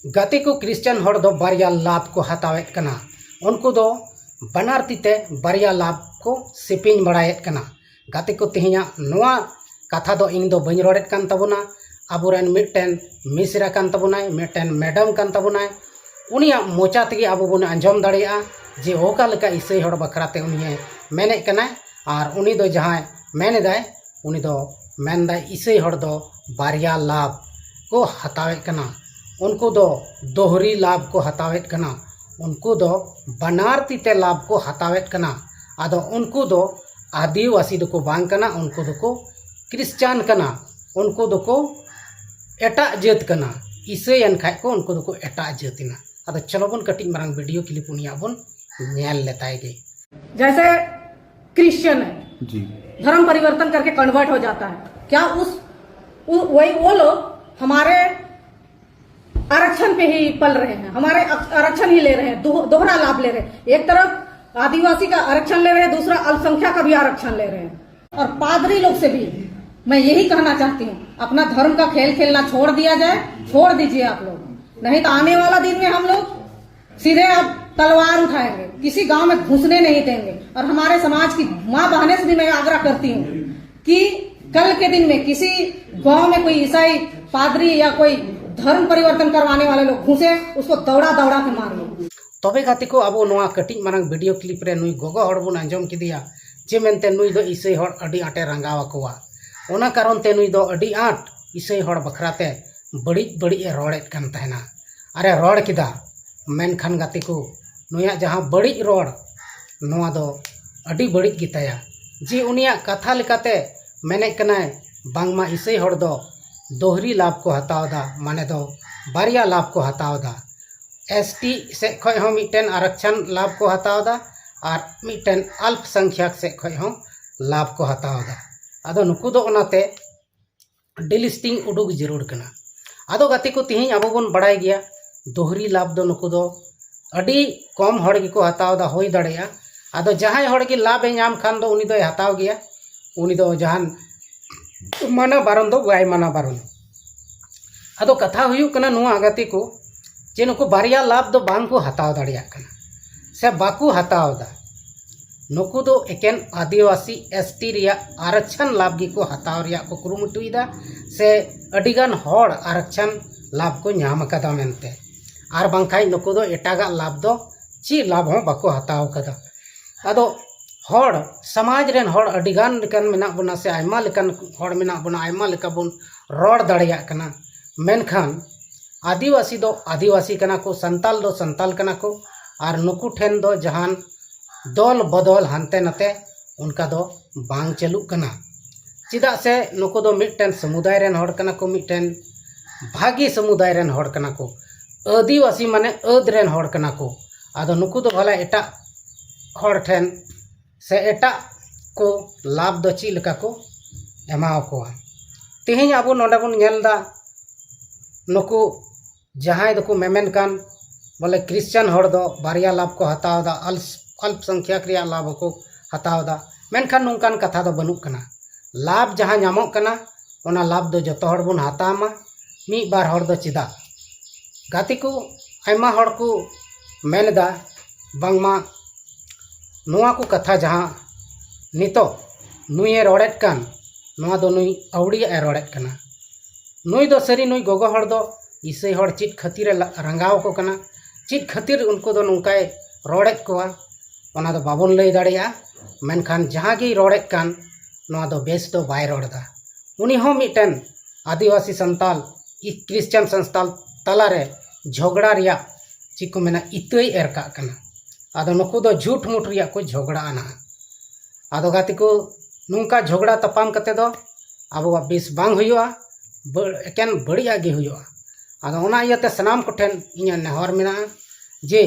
गाते को क्रिश्चियन हर दो बारिया लाभ को हतावेत कना उनको दो बनार तीते बारिया लाभ को सेपिंग बड़ायत कना गाते को तेहिया नोआ कथा दो इन दो बइन रोडेत कान तबुना आबुरेन मिटन मिसरा कान तबुनाय मिटन मैडम कान तबुनाय उनिया मोचा तेगे आबो बन आंजम दाड़ेया जे ओका लेका ईसाई हड़ बखराते उनिये मेने कनाय और उनी दो जहां मेने दाय उनी दो मेन दाय ईसाई हड़ दो बारिया लाभ को हतावेत कना उनको दो दोहरी लाभ को हतावेत कना उनको दो बनार तीते लाभ को हतावेत कना आदो उनको दो आदिवासी दो बांग कना उनको दो क्रिश्चियन कना उनको दो एटा जात कना ईसाई अनखाय को उनको दो एटा जातिना आदो चलो बन कटिंग मरंग वीडियो क्लिप उनिया बन नेल लेताएगे। जैसे क्रिश्चियन है जी धर्म परिवर्तन करके कन्वर्ट हो जाता है, क्या वही वो लोग हमारे आरक्षण पे ही पल रहे हैं, हमारे आरक्षण ही ले रहे हैं, दोहरा लाभ ले रहे हैं। एक तरफ आदिवासी का आरक्षण ले रहे हैं, दूसरा अल्पसंख्यक का भी आरक्षण ले रहे हैं। और पादरी लोग से भी मैं यही कहना चाहती हूँ, अपना धर्म का खेल खेलना छोड़ दिया जाए, छोड़ दीजिए आप लोग, नहीं तो आने वाला दिन में हम लोग सीधे अब तलवार उठाएंगे, किसी गांव में घुसने नहीं देंगे। और हमारे समाज की माँ बहने से भी मैं आग्रह करती हूँ कि कल के दिन में किसी गांव में कोई ईसाई पादरी या कोई धर्म परिवर्तन करवाने वाले लोग घुसे, उसको दौड़ा दौड़ा के मारिए। तबे गाते को अब नोआ कटिंग मरंग वीडियो क्लिप रे नुई गोगो हड़ बुन आंजम किदिया जे मेनते नुई दो ईसाई हड़ अडी आटे रंगावा कोवा ओना कारण ते नुई दो अडी आट ईसाई हड़ बखराते बड़ी बड़ी ए रोड़ेत कन तहना अरे रोड़ किदा मेनखान गाते को नुया जहां बड़ी रोड़ नोआ दो अडी बड़ी गिताया जे उनिया कथा लेकाते मेने कनाय बांगमा ईसाई हड़ दो दोहरी लाभ को हतावदा माने दो बारिया लाभ को हतावदा एसटी से खय हो मिटन आरक्षण लाभ को हतावदा और मिटन अल्पसंख्यक से खय हो लाभ को हतावदा आदो नुकु दो ओनाते डिलिस्टिंग उडुक जरूर कना आदो गाते को तिहिं आबो बन बड़ाय गया दोहरी लाभ दो नुकु दो अडी कम हड़ गी को हतावदा होई दाड़ेया आदो जहां हड़ गी लाभ ए नाम खान दो उनी दो हताव गया उनी दो जहान माना बारन दो गाय माना बारन आदो कथा हुयु कना नुआ गाते को जे नुकु बारिया लाभ दो बांग को हताव दाड़िया कना से बाकू हतावदा नुकु दो एकेन आदिवासी एसटी रिया आरक्षण लाभ गी को हताव रिया को कुरुमुटुइदा से अडिगान हड़ आरक्षण लाभ को नाम कदा मेनते आर बांखाय नुकु दो एटागा लाभ दो ची लाभ हो बाको हताव कदा आदो हड़ समाज रेन हड़ अडिगान लेकान मेना बना से आयमा लेकान हड़ मेना बना आयमा लेका बन रोड़ दाड़िया कना मेनखान आदिवासी दो आदिवासी कना को संताल दो संताल कना को और नुकु ठेन दो जहान दल बदल हानते नाते उनका दो बांग चलू कना चिदा से नुकु दो मिटन समुदाय रेन हड़ कना को मिटन भागी समुदाय रेन हड़ कना को आदिवासी माने अद रेन हड़ कना को आदो नुकु दो भला एटा हड़ ठेन से एटा को लाभ दो ची लेका को एमाव कोआ तेहिं आबो नोडे बन नेलदा नुकु जहां दो मेमेन कान बोले क्रिश्चियन हड़ दो बारिया लाभ को हतावदा अल्पसंख्यक रिया लाभ को हतावदा मेनखान नुकान कथा दो बनुक कना लाभ जहां नामोक कना ओना लाभ दो जतो हड़ बन हतामा मी बार हड़ दो चिदा गाती को आयमा हड़ को मेनदा बांगमा नुआ को कथा जहां नितो नुये रोड़ेत कान नुआ दो नुई अवड़िया ए रोड़ेत कना नुई दो सरी नुई गोगो हड़ दो ईसाई हड़ चित खातिर रंगाव को कना चित खातिर उनको दो नुकाय रोड़ेत कोआ ओना दो बाबन लई दाड़िया मेनखान जहां गी रोड़ेत कान नुआ दो बेस दो बाय रोड़दा उनी हो मिटन आदिवासी संताल क्रिश्चियन संस्थाल तलारे झगड़ा रिया चिको मेना इतई एरका कना आदो नुकु दो झूठ मूठ रिया को झगड़ा आना आदो गाती को नुका झगड़ा तपाम कते दो आबो बेस बांग हुयुआ एकेन बड़िया गे हुयुआ आदो ओना इयाते सनाम को ठेन इया नेहर मेना जे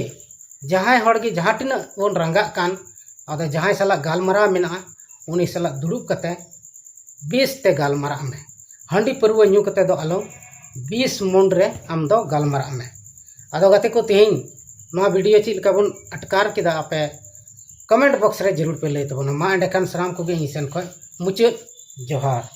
जहां हड़ गे जहां तिना बन रंगा कान आदो जहां सला गालमरा मेना उनी सला दुड़ुब कते 20 ते गालमरा में हांडी परवा न्यू कते दो आलो 20 मन रे आम दो गालमरा में आदो गाते को तिहिं नोआ वीडियो चीज लेका बन अटकार किदा आपे कमेंट बॉक्स रे जरूर पे लई तबोना मा एंडे कान सनाम को गे इन सेन खय मुचाद जोहार।